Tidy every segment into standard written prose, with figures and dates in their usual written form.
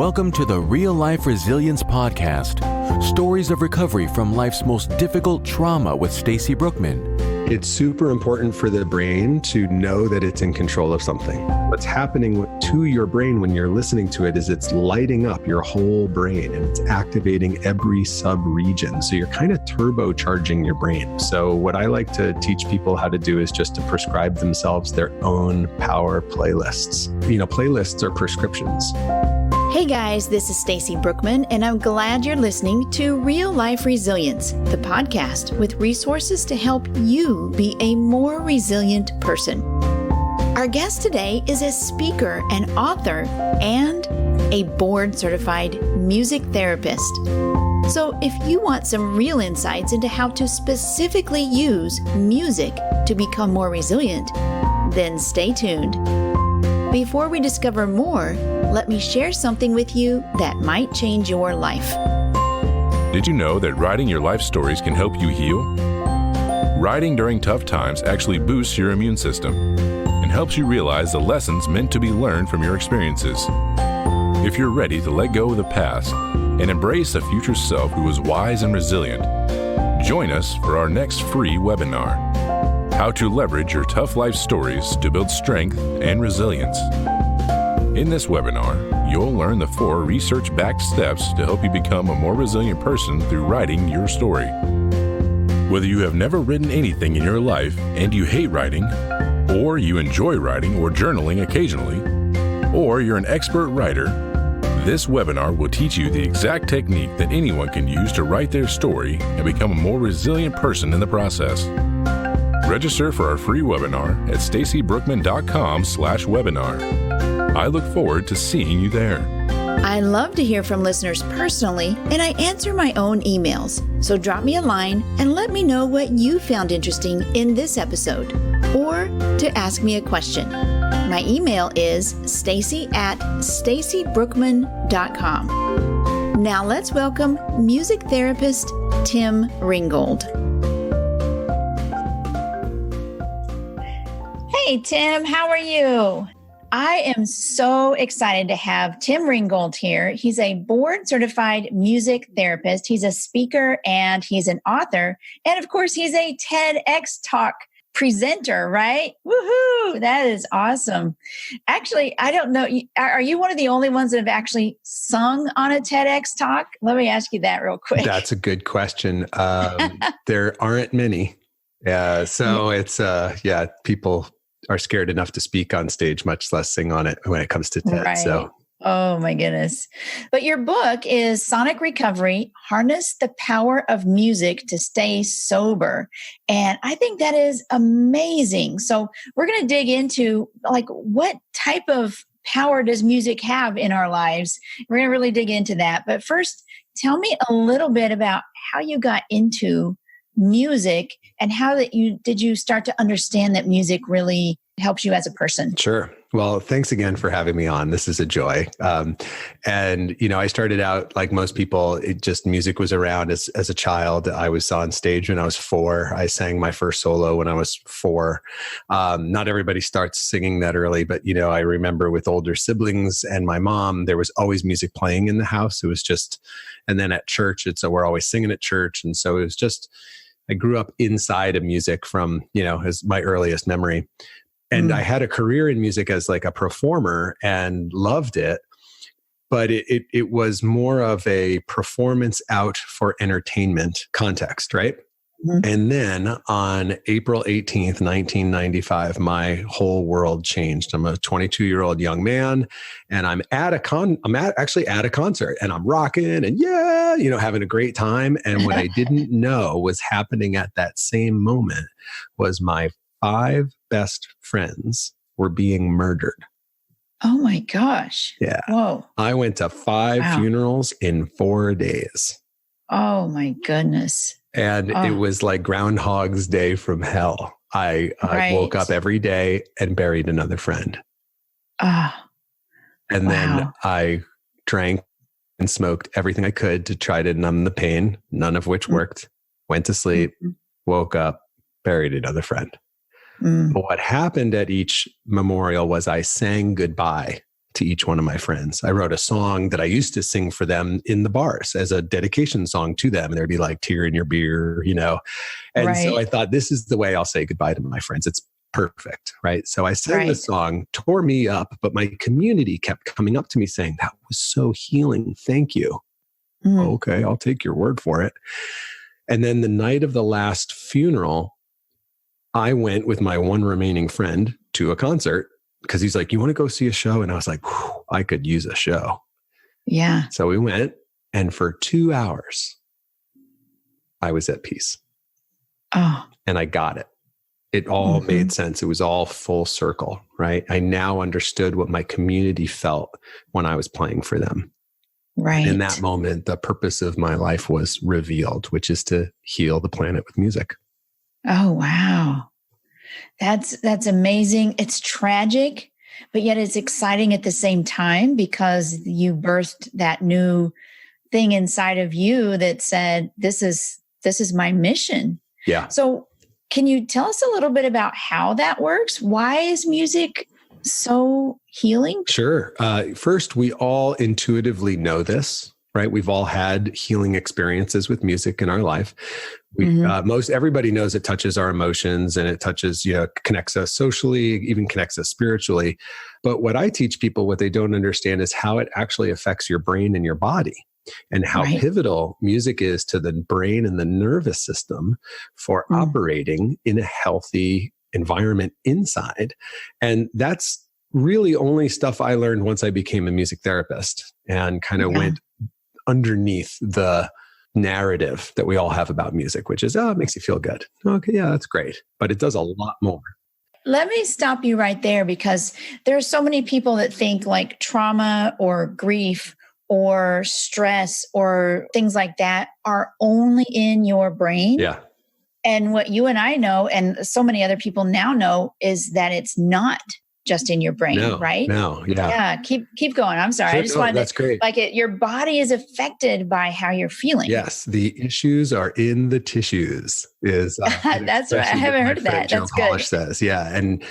Welcome to the Real Life Resilience Podcast. Stories of recovery from life's most difficult trauma with Stacy Brookman. It's super important for the brain to know that it's in control of something. What's happening to your brain when you're listening to it is it's lighting up your whole brain and it's activating every sub-region. So you're kind of turbocharging your brain. So what I like to teach people how to do is just to prescribe themselves their own power playlists. Playlists are prescriptions. Hey guys, this is Stacy Brookman, and I'm glad you're listening to Real Life Resilience, the podcast with resources to help you be a more resilient person. Our guest today is a speaker and author and a board-certified music therapist. So if you want some real insights into how to specifically use music to become more resilient, then stay tuned. Before we discover more, let me share something with you that might change your life. Did you know that writing your life stories can help you heal? Writing during tough times actually boosts your immune system and helps you realize the lessons meant to be learned from your experiences. If you're ready to let go of the past and embrace a future self who is wise and resilient, join us for our next free webinar. How to leverage your tough life stories to build strength and resilience. In this webinar, you'll learn the 4 research-backed steps to help you become a more resilient person through writing your story. Whether you have never written anything in your life and you hate writing, or you enjoy writing or journaling occasionally, or you're an expert writer, this webinar will teach you the exact technique that anyone can use to write their story and become a more resilient person in the process. Register for our free webinar at stacybrookman.com/webinar. I look forward to seeing you there. I love to hear from listeners personally, and I answer my own emails. So drop me a line and let me know what you found interesting in this episode, or to ask me a question. My email is stacy@stacybrookman.com. Now let's welcome music therapist Tim Ringgold. Hey, Tim, how are you? I am so excited to have Tim Ringgold here. He's a board-certified music therapist. He's a speaker and he's an author. And of course, he's a TEDx Talk presenter, right? Woohoo! That is awesome. Actually, I don't know. Are you one of the only ones that have actually sung on a TEDx Talk? Let me ask you that real quick. That's a good question. There aren't many. It's, people are scared enough to speak on stage, much less sing on it when it comes to TED. Right. So, oh my goodness. But your book is Sonic Recovery, Harness the Power of Music to Stay Sober. And I think that is amazing. So we're going to dig into what type of power does music have in our lives? We're going to really dig into that. But first, tell me a little bit about how you got into music and how did you start to understand that music really helps you as a person? Sure. Well, thanks again for having me on. This is a joy. I started out like most people, music was around as a child. I was on stage when I was 4. I sang my first solo when I was 4. Not everybody starts singing that early, but I remember with older siblings and my mom, there was always music playing in the house. It was and then at church, we're always singing at church. And so it was I grew up inside of music from, as my earliest memory. And I had a career in music as like a performer and loved it, but it was more of a performance out for entertainment context, right? Mm-hmm. And then on April 18th, 1995, my whole world changed. I'm a 22-year-old young man, and I'm actually at a concert, and I'm rocking and having a great time. And what I didn't know was happening at that same moment was my 5 best friends were being murdered. Oh my gosh. Yeah. Whoa. I went to 5 funerals in 4 days. Oh my goodness. And it was like Groundhog's Day from hell. I woke up every day and buried another friend. And then I drank and smoked everything I could to try to numb the pain, none of which worked. Went to sleep, woke up, buried another friend. But what happened at each memorial was I sang goodbye to each one of my friends. I wrote a song that I used to sing for them in the bars as a dedication song to them. And there'd be like tear in your beer, And so I thought, this is the way I'll say goodbye to my friends. It's perfect, right? So I sang the song, tore me up, but my community kept coming up to me saying, that was so healing. Thank you. Okay, I'll take your word for it. And then the night of the last funeral, I went with my one remaining friend to a concert because he's like, you want to go see a show? And I was like, I could use a show. Yeah. So we went, and for 2 hours, I was at peace. Oh. And I got it. It all made sense. It was all full circle, right? I now understood what my community felt when I was playing for them. Right. In that moment, the purpose of my life was revealed, which is to heal the planet with music. Oh, wow. That's amazing. It's tragic, but yet it's exciting at the same time because you birthed that new thing inside of you that said, this is my mission. Yeah. So can you tell us a little bit about how that works? Why is music so healing? Sure. First, we all intuitively know this, right? We've all had healing experiences with music in our life. Everybody knows it touches our emotions and it touches, connects us socially, even connects us spiritually. But what I teach people, what they don't understand is how it actually affects your brain and your body, and how pivotal music is to the brain and the nervous system for operating in a healthy environment inside. And that's really only stuff I learned once I became a music therapist and kind of went underneath the narrative that we all have about music, which is, it makes you feel good. Okay, yeah, that's great. But it does a lot more. Let me stop you right there, because there are so many people that think like trauma or grief or stress or things like that are only in your brain. Yeah. And what you and I know, and so many other people now know, is that it's not just in your brain, right? No, yeah. Yeah, keep going. I'm sorry. I just wanted that's great. Your body is affected by how you're feeling. Yes, the issues are in the tissues. That's right. I haven't heard of that. That's good. Polish says, yeah. And,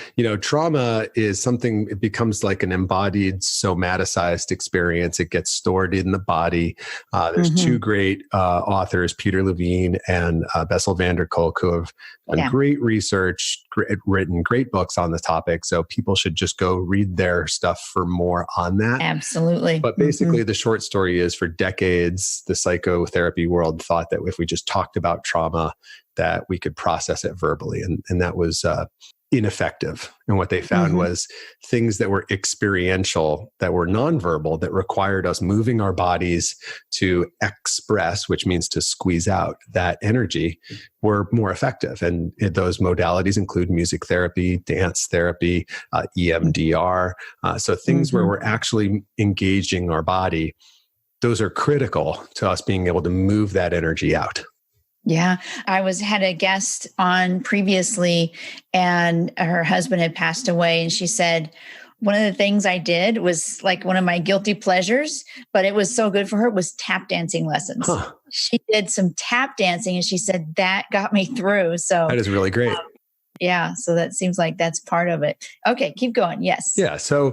trauma is something, it becomes like an embodied somaticized experience. It gets stored in the body. There's two great authors, Peter Levine and Bessel van der Kolk, who have done great research, written great books on the topic. So people should just go read their stuff for more on that. Absolutely. But basically, the short story is, for decades, the psychotherapy world thought that if we just talked about trauma, that we could process it verbally. And that was ineffective. And what they found was things that were experiential, that were nonverbal, that required us moving our bodies to express, which means to squeeze out that energy, were more effective. And those modalities include music therapy, dance therapy, EMDR. So things where we're actually engaging our body, those are critical to us being able to move that energy out. Yeah. I had a guest on previously, and her husband had passed away. And she said, one of the things I did was like one of my guilty pleasures, but it was so good for her, was tap dancing lessons. Huh. She did some tap dancing, and she said that got me through. So that is really great. Yeah. So that seems like that's part of it. Okay. Keep going. Yes. Yeah. So,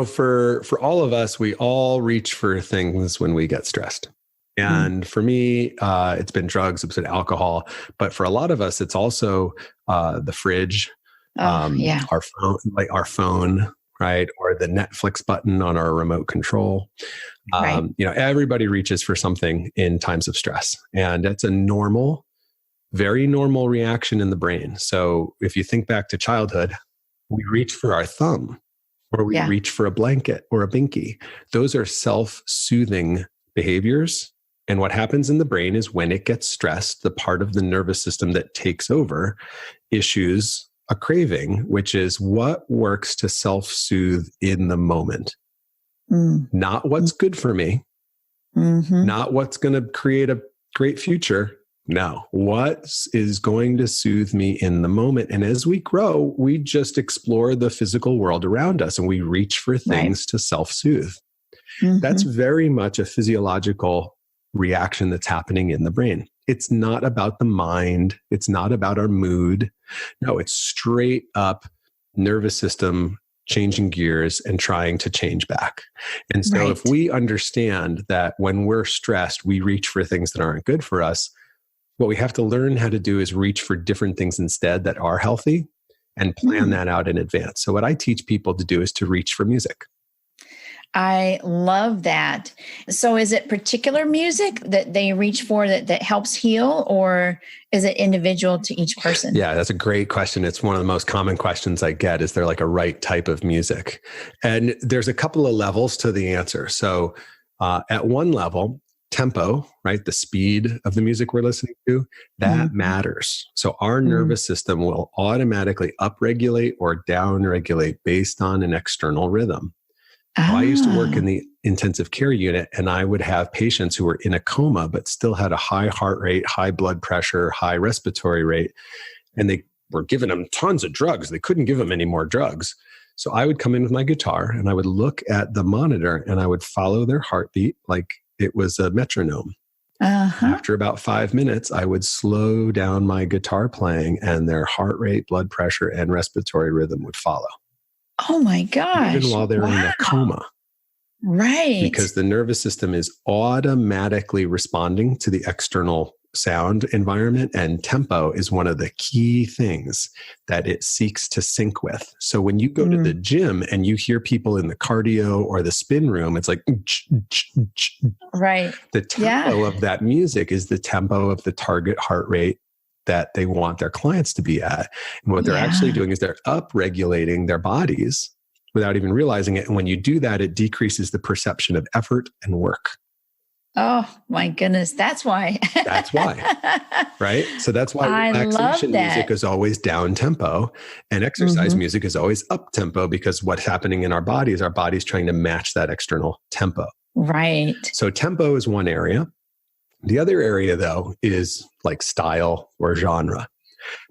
for all of us, we all reach for things when we get stressed. And for me, it's been drugs, it's been alcohol, but for a lot of us, it's also the fridge, our phone, right? Or the Netflix button on our remote control. Everybody reaches for something in times of stress, and that's a very normal reaction in the brain. So if you think back to childhood, we reach for our thumb, or we reach for a blanket or a binky. Those are self-soothing behaviors. And what happens in the brain is, when it gets stressed, the part of the nervous system that takes over issues a craving, which is what works to self-soothe in the moment. Not what's good for me, not what's going to create a great future. No, what is going to soothe me in the moment? And as we grow, we just explore the physical world around us, and we reach for things to self-soothe. That's very much a physiological reaction that's happening in the brain. It's not about the mind. It's not about our mood. No, it's straight up nervous system changing gears and trying to change back. And so if we understand that when we're stressed, we reach for things that aren't good for us, what we have to learn how to do is reach for different things instead that are healthy and plan that out in advance. So what I teach people to do is to reach for music. I love that. So is it particular music that they reach for that helps heal, or is it individual to each person? Yeah, that's a great question. It's one of the most common questions I get. Is there like a right type of music? And there's a couple of levels to the answer. So at one level, tempo, right? The speed of the music we're listening to, that matters. So our nervous system will automatically upregulate or downregulate based on an external rhythm. I used to work in the intensive care unit, and I would have patients who were in a coma, but still had a high heart rate, high blood pressure, high respiratory rate. And they were giving them tons of drugs. They couldn't give them any more drugs. So I would come in with my guitar and I would look at the monitor and I would follow their heartbeat like it was a metronome. After about 5 minutes, I would slow down my guitar playing and their heart rate, blood pressure, and respiratory rhythm would follow. Oh my gosh. Even while they're in a coma. Right. Because the nervous system is automatically responding to the external sound environment, and tempo is one of the key things that it seeks to sync with. So when you go to the gym and you hear people in the cardio or the spin room, it's like, right. The tempo of that music is the tempo of the target heart rate that they want their clients to be at. And what they're actually doing is they're upregulating their bodies without even realizing it. And when you do that, it decreases the perception of effort and work. Oh my goodness. That's why. That's why. Right? So that's why relaxation music is always down tempo and exercise music is always up tempo, because what's happening in our body is our body's trying to match that external tempo. Right. So tempo is one area. The other area, though, is like style or genre.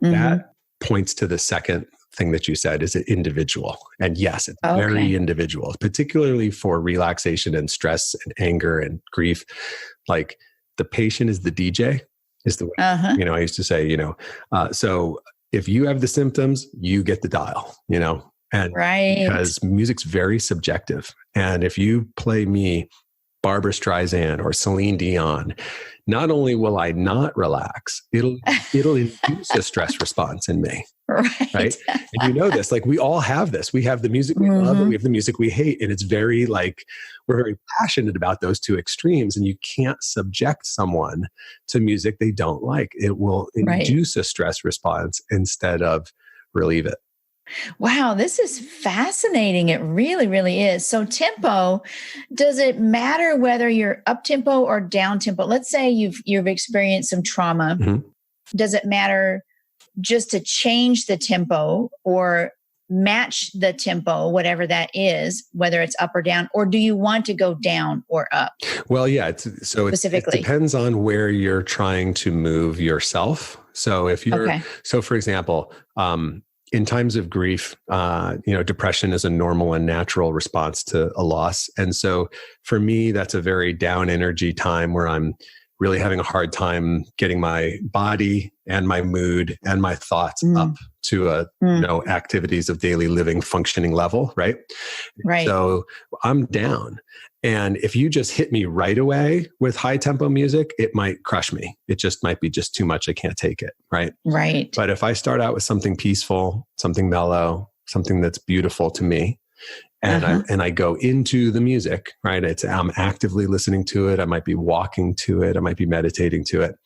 That points to the second thing that you said, is it individual? And yes, it's very individual, particularly for relaxation and stress and anger and grief. Like the patient is the DJ, is the way, I used to say, so if you have the symptoms, you get the dial, and because music's very subjective. And if you play me Barbra Streisand or Celine Dion, not only will I not relax, it'll induce a stress response in me. Right. And you know this, like we all have this. We have the music we love and we have the music we hate. And it's very we're very passionate about those two extremes. And you can't subject someone to music they don't like. It will induce a stress response instead of relieve it. Wow, this is fascinating. It really, really is. So tempo, does it matter whether you're up tempo or down tempo? Let's say you've experienced some trauma. Does it matter just to change the tempo or match the tempo, whatever that is, whether it's up or down, or do you want to go down or up? Well, yeah. It depends on where you're trying to move yourself. So if you're, so for example, in times of grief, depression is a normal and natural response to a loss. And so for me, that's a very down energy time where I'm really having a hard time getting my body and my mood and my thoughts up to activities of daily living functioning level. Right. So I'm down. And if you just hit me right away with high tempo music, it might crush me. It just might be just too much. I can't take it. Right. But if I start out with something peaceful, something mellow, something that's beautiful to me, and I go into the music, right? I'm actively listening to it. I might be walking to it. I might be meditating to it.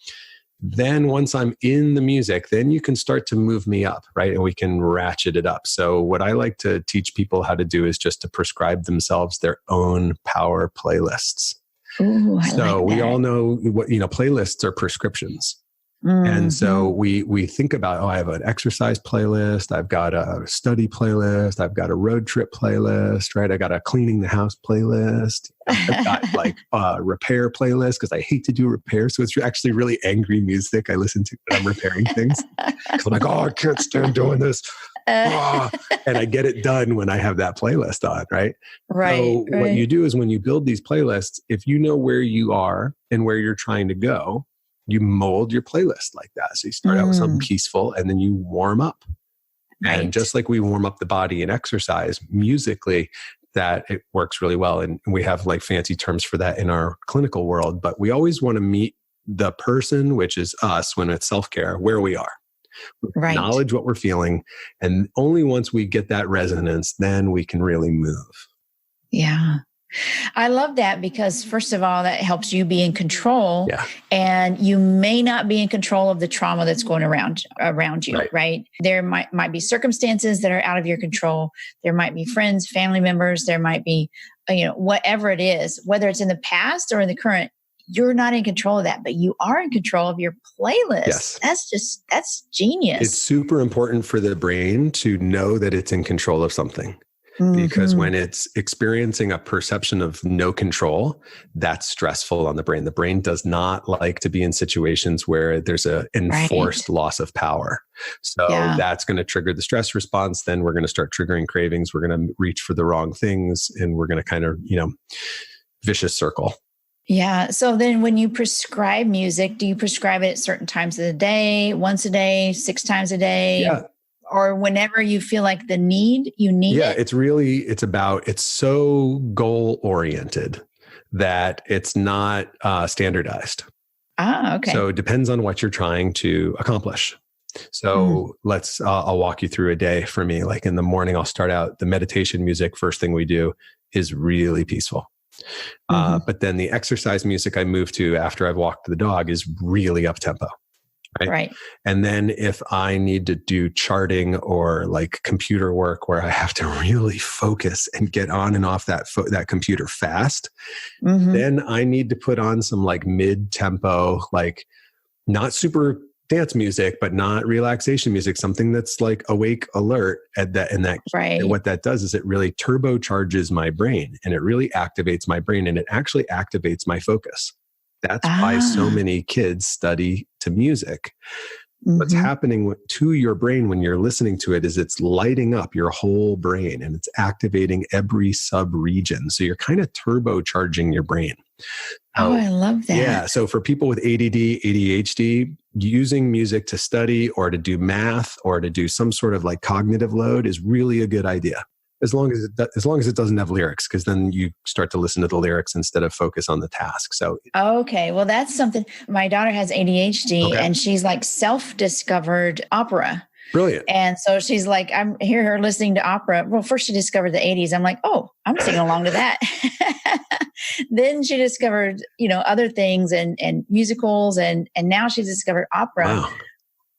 Then once I'm in the music, then you can start to move me up, right? And we can ratchet it up. So what I like to teach people how to do is just to prescribe themselves their own power playlists. Ooh, we all know what, playlists are prescriptions. And so we think about, I have an exercise playlist. I've got a study playlist. I've got a road trip playlist, right? I got a cleaning the house playlist. I've got a repair playlist because I hate to do repairs. So it's actually really angry music I listen to when I'm repairing things. Because I'm like, I can't stand doing this. And I get it done when I have that playlist on, right? So what you do is when you build these playlists, if you know where you are and where you're trying to go, you mold your playlist like that. So you start out with something peaceful and then you warm up. Right. And just like we warm up the body and exercise musically, that it works really well. And we have like fancy terms for that in our clinical world, but we always want to meet the person, which is us when it's self-care, where we are. Right. Acknowledge what we're feeling. And only once we get that resonance, then we can really move. Yeah. I love that because first of all, that helps you be in control, and you may not be in control of the trauma that's going around you, right? There might be circumstances that are out of your control. There might be friends, family members. There might be, whatever it is, whether it's in the past or in the current, you're not in control of that, but you are in control of your playlist. Yes. That's genius. It's super important for the brain to know that it's in control of something. Because when it's experiencing a perception of no control, that's stressful on the brain. The brain does not like to be in situations where there's an enforced loss of power. So that's going to trigger the stress response. Then we're going to start triggering cravings. We're going to reach for the wrong things, and we're going to kind of, vicious circle. Yeah. So then when you prescribe music, do you prescribe it at certain times of the day, once a day, 6 times a day? Yeah. Or whenever you feel like you need it? It's so goal oriented that it's not standardized. Okay. So it depends on what you're trying to accomplish. So I'll walk you through a day for me. Like in the morning, I'll start out the meditation music. First thing we do is really peaceful. But then the exercise music I move to after I've walked the dog is really up tempo. Right. And then if I need to do charting or like computer work where I have to really focus and get on and off that computer fast, then I need to put on some like mid-tempo, like not super dance music, but not relaxation music, something that's like awake, alert and what that does is it really turbocharges my brain, and it really activates my brain, and it actually activates my focus. That's why so many kids study to music. What's happening to your brain when you're listening to it is it's lighting up your whole brain, and it's activating every sub-region. So you're kind of turbocharging your brain. I love that. Yeah. So for people with ADD, ADHD, using music to study or to do math or to do some sort of like cognitive load is really a good idea. As long as it doesn't have lyrics, because then you start to listen to the lyrics instead of focus on the task. So, okay. Well, that's something. My daughter has ADHD and she's like self-discovered opera. Brilliant. And so she's like, I'm hear her listening to opera. Well, first she discovered the 80s. I'm like, oh, I'm singing along to that. Then she discovered, other things and musicals and now she's discovered opera. Wow.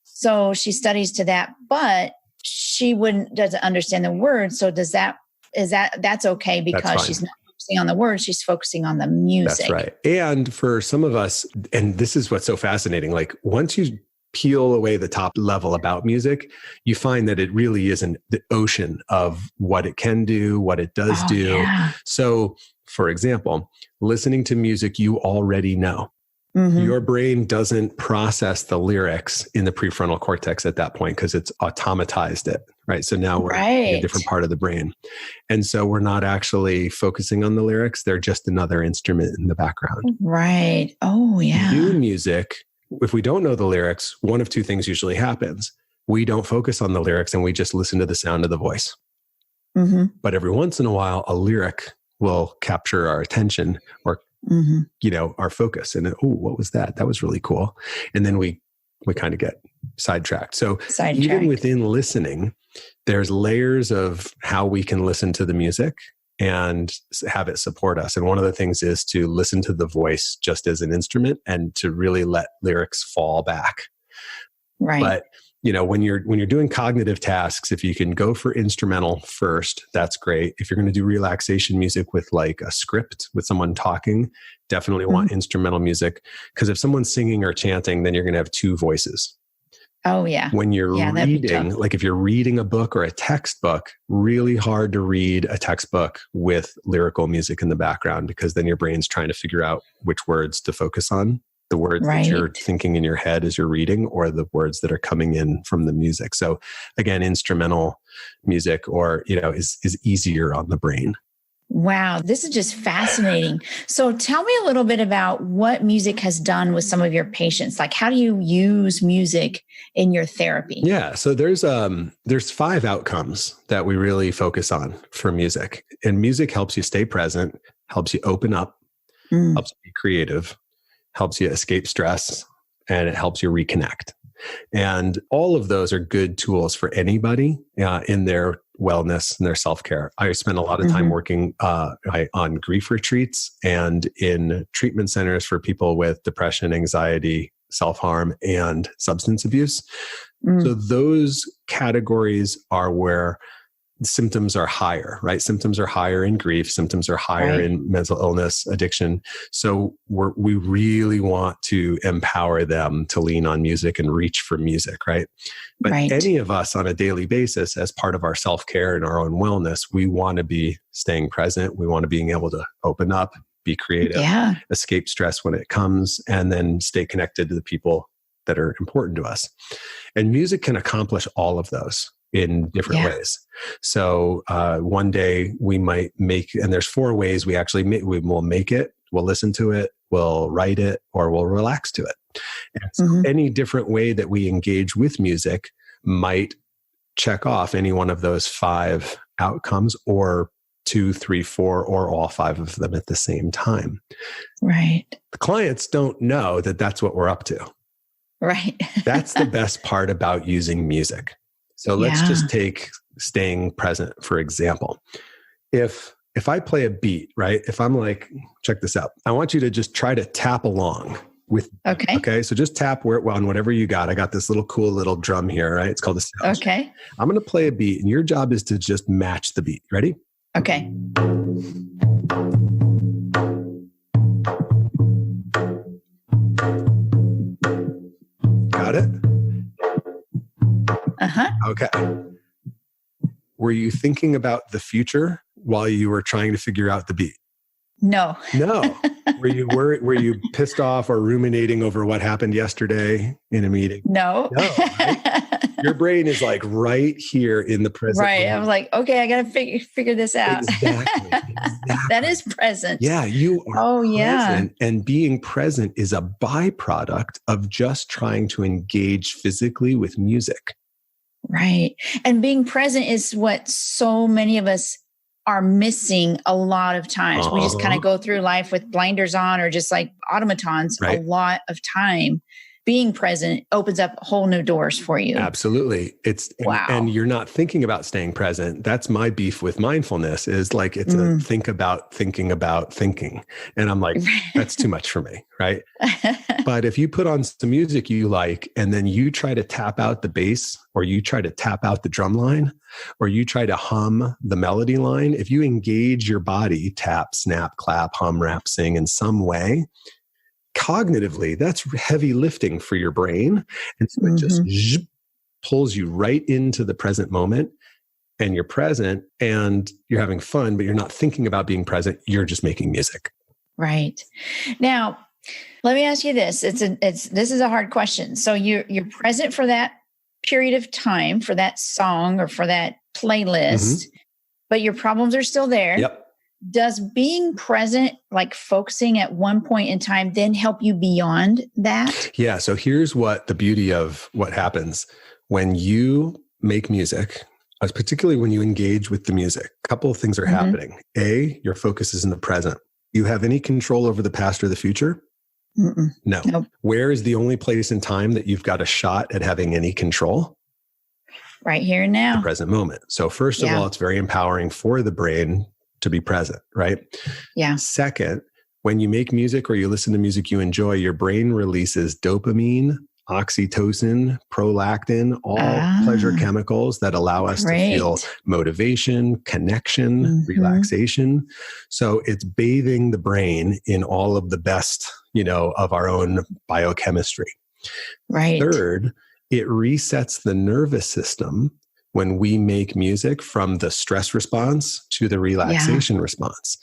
So she studies to that, but she doesn't understand the words. So that's okay because she's not focusing on the words. She's focusing on the music. That's right. And for some of us, and this is what's so fascinating, like once you peel away the top level about music, you find that it really isn't the ocean of what it can do, what it does do. Yeah. So for example, listening to music you already know. Your brain doesn't process the lyrics in the prefrontal cortex at that point because it's automatized it, right? So now we're in a different part of the brain. And so we're not actually focusing on the lyrics. They're just another instrument in the background. Right. Oh, yeah. New music, if we don't know the lyrics, one of two things usually happens. We don't focus on the lyrics and we just listen to the sound of the voice. But every once in a while, a lyric will capture our attention or our focus, and what was that? That was really cool. And then we kind of get sidetracked. So even within listening, there's layers of how we can listen to the music and have it support us. And one of the things is to listen to the voice just as an instrument and to really let lyrics fall back. Right. But when you're doing cognitive tasks, if you can go for instrumental first, that's great. If you're going to do relaxation music with like a script with someone talking, definitely want instrumental music. Because if someone's singing or chanting, then you're going to have two voices. Oh, yeah. When you're reading, like if you're reading a book or a textbook, really hard to read a textbook with lyrical music in the background, because then your brain's trying to figure out which words to focus on. The words that you're thinking in your head as you're reading, or the words that are coming in from the music. So again, instrumental music is easier on the brain. Wow, this is just fascinating. So tell me a little bit about what music has done with some of your patients. Like, how do you use music in your therapy? Yeah. So there's 5 outcomes that we really focus on for music. And music helps you stay present, helps you open up, helps you be creative, helps you escape stress, and it helps you reconnect. And all of those are good tools for anybody in their wellness and their self-care. I spend a lot of time working on grief retreats and in treatment centers for people with depression, anxiety, self-harm, and substance abuse. So those categories are where symptoms are higher, right? Symptoms are higher in grief. Symptoms are higher in mental illness, addiction. So we really want to empower them to lean on music and reach for music, right? But any of us on a daily basis, as part of our self-care and our own wellness, we want to be staying present. We want to be able to open up, be creative, escape stress when it comes, and then stay connected to the people that are important to us. And music can accomplish all of those in different ways. So one day we might make, and there's 4 ways we actually we will make it, we'll listen to it, we'll write it, or we'll relax to it. And so any different way that we engage with music might check off any one of those 5 outcomes, or 2, 3, 4, or all 5 of them at the same time. Right. The clients don't know that that's what we're up to. Right. That's the best part about using music. So let's just take staying present, for example. If I play a beat, right? If I'm like, check this out. I want you to just try to tap along with, okay. So just tap on whatever you got. I got this cool little drum here, right? It's called a sound. Okay. I'm going to play a beat and your job is to just match the beat. Ready? Okay. Got it? Okay. Were you thinking about the future while you were trying to figure out the beat? No. Were you pissed off or ruminating over what happened yesterday in a meeting? No. Right? Your brain is like right here in the present. Right. moment. I was like, okay, I got to figure this out. Exactly. That is present. Yeah, you are present. Yeah. And being present is a byproduct of just trying to engage physically with music. Right. And being present is what so many of us are missing a lot of times. We just kind of go through life with blinders on or just like automatons a lot of time. Being present opens up whole new doors for you. Absolutely. And you're not thinking about staying present. That's my beef with mindfulness is like, it's a think about thinking about thinking. And I'm like, that's too much for me. Right. But if you put on some music you like, and then you try to tap out the bass, or you try to tap out the drum line, or you try to hum the melody line, if you engage your body, tap, snap, clap, hum, rap, sing in some way, cognitively, that's heavy lifting for your brain. And so it just pulls you right into the present moment, and you're present and you're having fun, but you're not thinking about being present. You're just making music. Right. Now, let me ask you this. This is a hard question. So you're present for that period of time, for that song or for that playlist, but your problems are still there. Yep. Does being present, like focusing at one point in time, then help you beyond that? Yeah. So here's what the beauty of what happens when you make music, particularly when you engage with the music. A couple of things are happening. A, your focus is in the present. You have any control over the past or the future? No. Nope. Where is the only place in time that you've got a shot at having any control? Right here and now. The present moment. So first of all, it's very empowering for the brain to be present, right? Yeah. Second, when you make music or you listen to music you enjoy, your brain releases dopamine, oxytocin, prolactin, all pleasure chemicals that allow us to feel motivation, connection, relaxation. So it's bathing the brain in all of the best, of our own biochemistry. Right. Third, it resets the nervous system when we make music from the stress response to the relaxation response.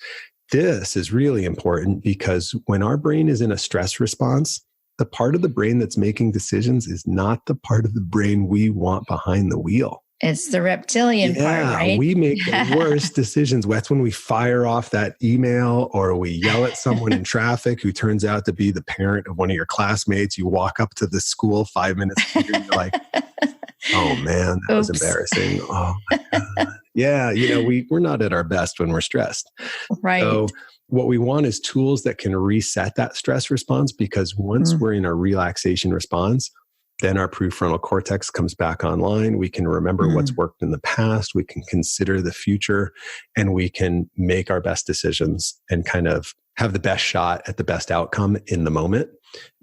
This is really important because when our brain is in a stress response, the part of the brain that's making decisions is not the part of the brain we want behind the wheel. It's the reptilian part, right? We make the worst decisions. That's when we fire off that email or we yell at someone in traffic who turns out to be the parent of one of your classmates. You walk up to the school 5 minutes later and you're like, oh man, that was embarrassing. Oh my God. Yeah, we're not at our best when we're stressed. Right. So what we want is tools that can reset that stress response, because once we're in a relaxation response, then our prefrontal cortex comes back online. We can remember what's worked in the past. We can consider the future, and we can make our best decisions and kind of have the best shot at the best outcome in the moment.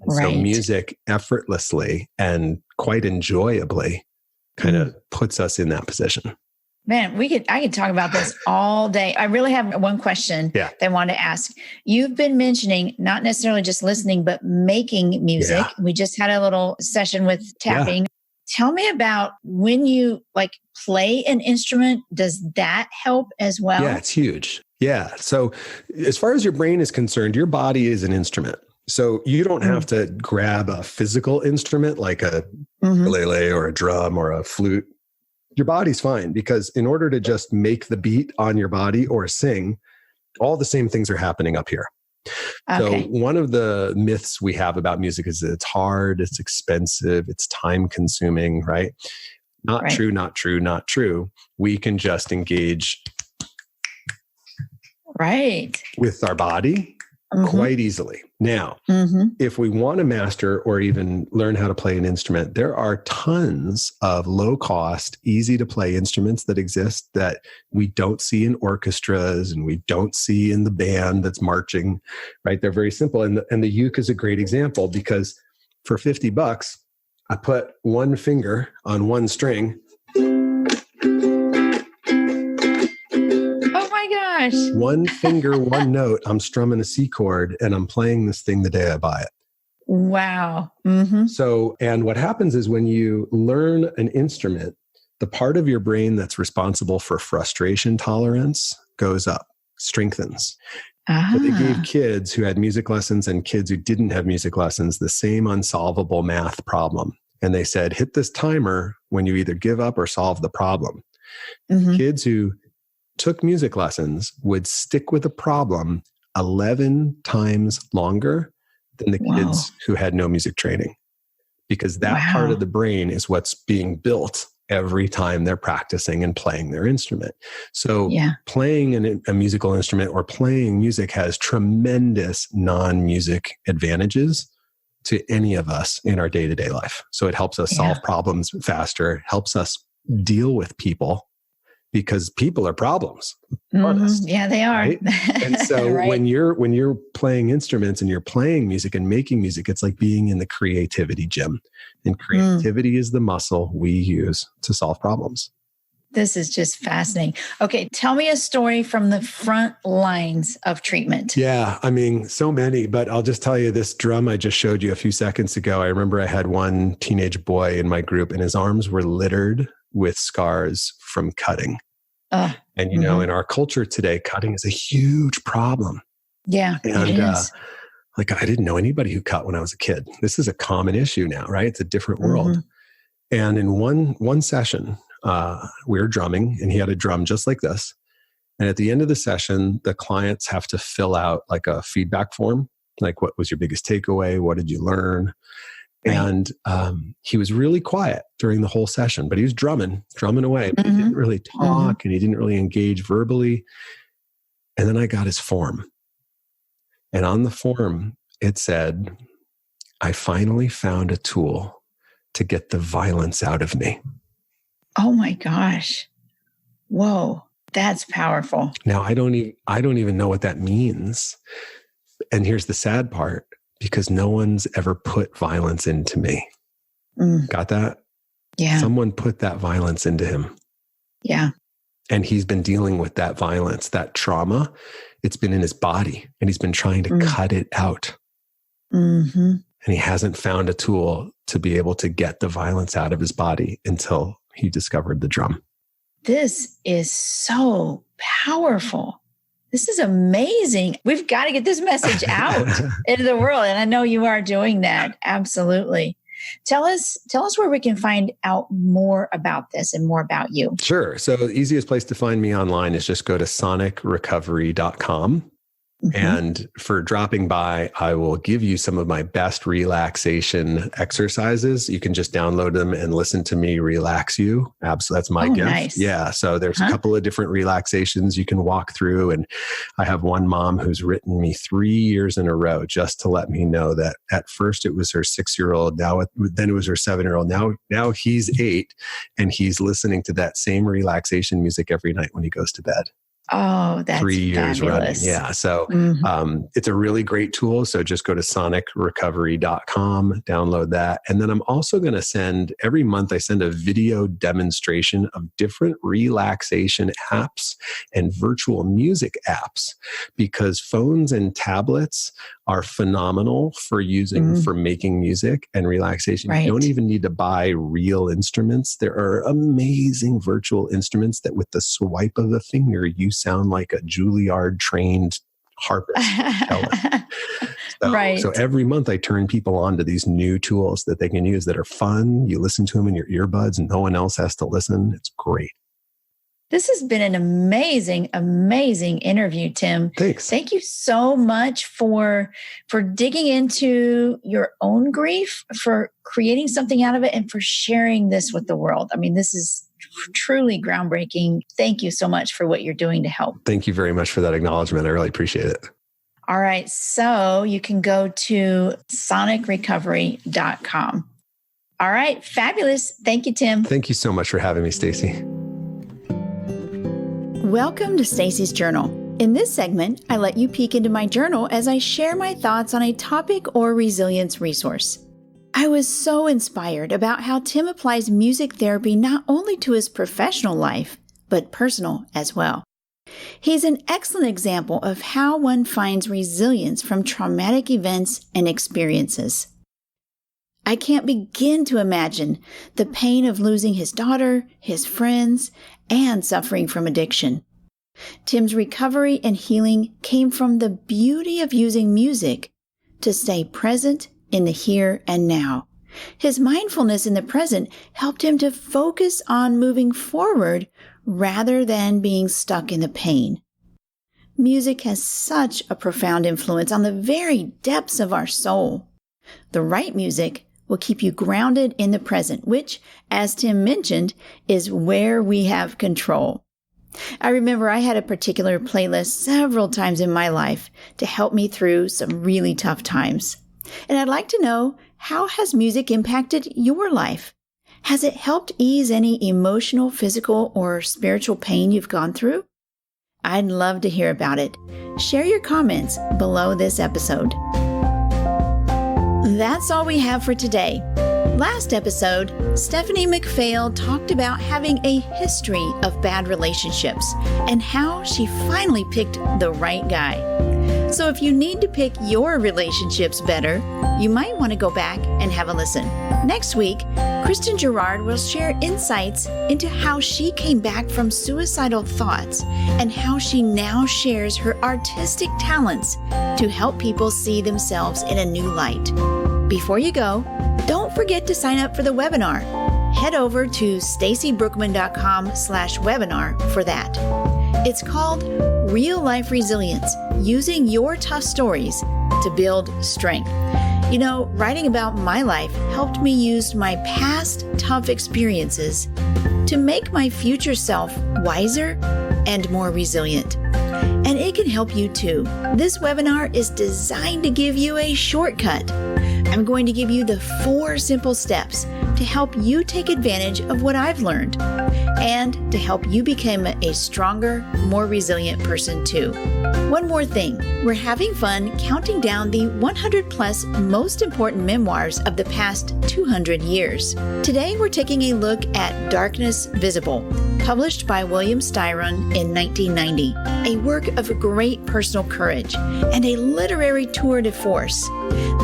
And so music effortlessly and quite enjoyably kind of puts us in that position. Man, I could talk about this all day. I really have one question that I want to ask. You've been mentioning not necessarily just listening, but making music. Yeah. We just had a little session with tapping. Yeah. Tell me about when you play an instrument. Does that help as well? Yeah, it's huge. Yeah. So as far as your brain is concerned, your body is an instrument. So you don't have to grab a physical instrument like a ukulele or a drum or a flute. Your body's fine, because in order to just make the beat on your body or sing, all the same things are happening up here. Okay. So one of the myths we have about music is that it's hard, it's expensive, it's time consuming, right? Not true, not true, not true. We can just engage with our body quite easily. Now, if we want to master or even learn how to play an instrument, there are tons of low cost, easy to play instruments that exist that we don't see in orchestras and we don't see in the band that's marching, right? They're very simple. And the uke is a great example, because for $50, I put one finger on one string. One finger, one note. I'm strumming a C chord and I'm playing this thing the day I buy it. Wow. So, and what happens is when you learn an instrument, the part of your brain that's responsible for frustration tolerance goes up, strengthens. So they gave kids who had music lessons and kids who didn't have music lessons the same unsolvable math problem. And they said, hit this timer when you either give up or solve the problem. Kids who took music lessons would stick with a problem 11 times longer than the kids who had no music training, because that part of the brain is what's being built every time they're practicing and playing their instrument. So playing a musical instrument or playing music has tremendous non-music advantages to any of us in our day-to-day life. So it helps us solve problems faster, helps us deal with people, because people are problems. Honest, yeah, they are. Right? And so when you're playing instruments and you're playing music and making music, it's like being in the creativity gym. And creativity is the muscle we use to solve problems. This is just fascinating. Okay, tell me a story from the front lines of treatment. Yeah, I mean, so many, but I'll just tell you this drum I just showed you a few seconds ago. I remember I had one teenage boy in my group and his arms were littered with scars from cutting. And, in our culture today, cutting is a huge problem. Yeah, and, it is. I didn't know anybody who cut when I was a kid. This is a common issue now, right? It's a different world. And in one session, we were drumming and he had a drum just like this. And at the end of the session, the clients have to fill out like a feedback form. Like, what was your biggest takeaway? What did you learn? And he was really quiet during the whole session, but he was drumming away. But he didn't really talk and he didn't really engage verbally. And then I got his form. And on the form, it said, I finally found a tool to get the violence out of me. Oh my gosh. Whoa, that's powerful. Now, I don't even know what that means. And here's the sad part. Because no one's ever put violence into me. Got that? Yeah. Someone put that violence into him. Yeah. And he's been dealing with that violence, that trauma. It's been in his body and he's been trying to cut it out. And he hasn't found a tool to be able to get the violence out of his body until he discovered the drum. This is so powerful. This is amazing. We've got to get this message out into the world. And I know you are doing that. Absolutely. Tell us where we can find out more about this and more about you. Sure. So the easiest place to find me online is just go to sonicrecovery.com. And for dropping by, I will give you some of my best relaxation exercises. You can just download them and listen to me relax you. Absolutely. That's my gift. Nice. Yeah. So there's a couple of different relaxations you can walk through. And I have one mom who's written me 3 years in a row just to let me know that at first it was her 6-year-old. Then it was her 7-year-old. Now he's 8 and he's listening to that same relaxation music every night when he goes to bed. Oh, that's 3 years fabulous. running. Yeah. So it's a really great tool. So just go to sonicrecovery.com, download that. And then I'm also going to every month I send a video demonstration of different relaxation apps and virtual music apps, because phones and tablets are phenomenal for making music and relaxation. Right. You don't even need to buy real instruments. There are amazing virtual instruments that with the swipe of a finger, you sound like a Juilliard trained harpist. So every month I turn people on to these new tools that they can use that are fun. You listen to them in your earbuds and no one else has to listen. It's great. This has been an amazing, amazing interview, Tim. Thanks. Thank you so much for digging into your own grief, for creating something out of it, and for sharing this with the world. I mean, this is truly groundbreaking. Thank you so much for what you're doing to help. Thank you very much for that acknowledgement. I really appreciate it. All right. So you can go to sonicrecovery.com. All right. Fabulous. Thank you, Tim. Thank you so much for having me, Stacy. Welcome to Stacy's Journal. In this segment, I let you peek into my journal as I share my thoughts on a topic or resilience resource. I was so inspired about how Tim applies music therapy not only to his professional life, but personal as well. He's an excellent example of how one finds resilience from traumatic events and experiences. I can't begin to imagine the pain of losing his daughter, his friends, and suffering from addiction. Tim's recovery and healing came from the beauty of using music to stay present in the here and now. His mindfulness in the present helped him to focus on moving forward rather than being stuck in the pain. Music has such a profound influence on the very depths of our soul. The right music will keep you grounded in the present, which, as Tim mentioned, is where we have control. I remember I had a particular playlist several times in my life to help me through some really tough times. And I'd like to know, how has music impacted your life? Has it helped ease any emotional, physical, or spiritual pain you've gone through? I'd love to hear about it. Share your comments below this episode. That's all we have for today. Last episode, Stephanie McPhail talked about having a history of bad relationships and how she finally picked the right guy. So if you need to pick your relationships better, you might want to go back and have a listen. Next week, Kristen Gerard will share insights into how she came back from suicidal thoughts and how she now shares her artistic talents to help people see themselves in a new light. Before you go, don't forget to sign up for the webinar. Head over to stacybrookman.com/webinar for that. It's called Real Life Resilience, Using Your Tough Stories to Build Strength. You know, writing about my life helped me use my past tough experiences to make my future self wiser and more resilient. And it can help you too. This webinar is designed to give you a shortcut. I'm going to give you the 4 simple steps to help you take advantage of what I've learned and to help you become a stronger, more resilient person too. One more thing, we're having fun counting down the 100 plus most important memoirs of the past 200 years. Today we're taking a look at Darkness Visible, published by William Styron in 1990, a work of great personal courage and a literary tour de force.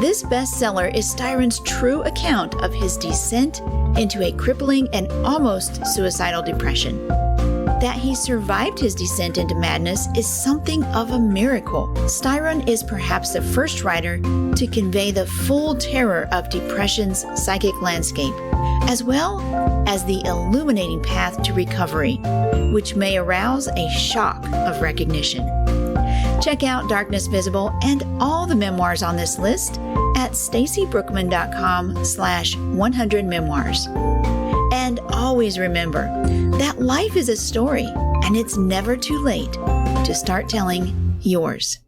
This bestseller is Styron's true account of his descent into a crippling and almost suicidal depression. That he survived his descent into madness is something of a miracle. Styron is perhaps the first writer to convey the full terror of depression's psychic landscape, as well as the illuminating path to recovery, which may arouse a shock of recognition. Check out Darkness Visible and all the memoirs on this list at stacybrookman.com/100memoirs. And always remember that life is a story, and it's never too late to start telling yours.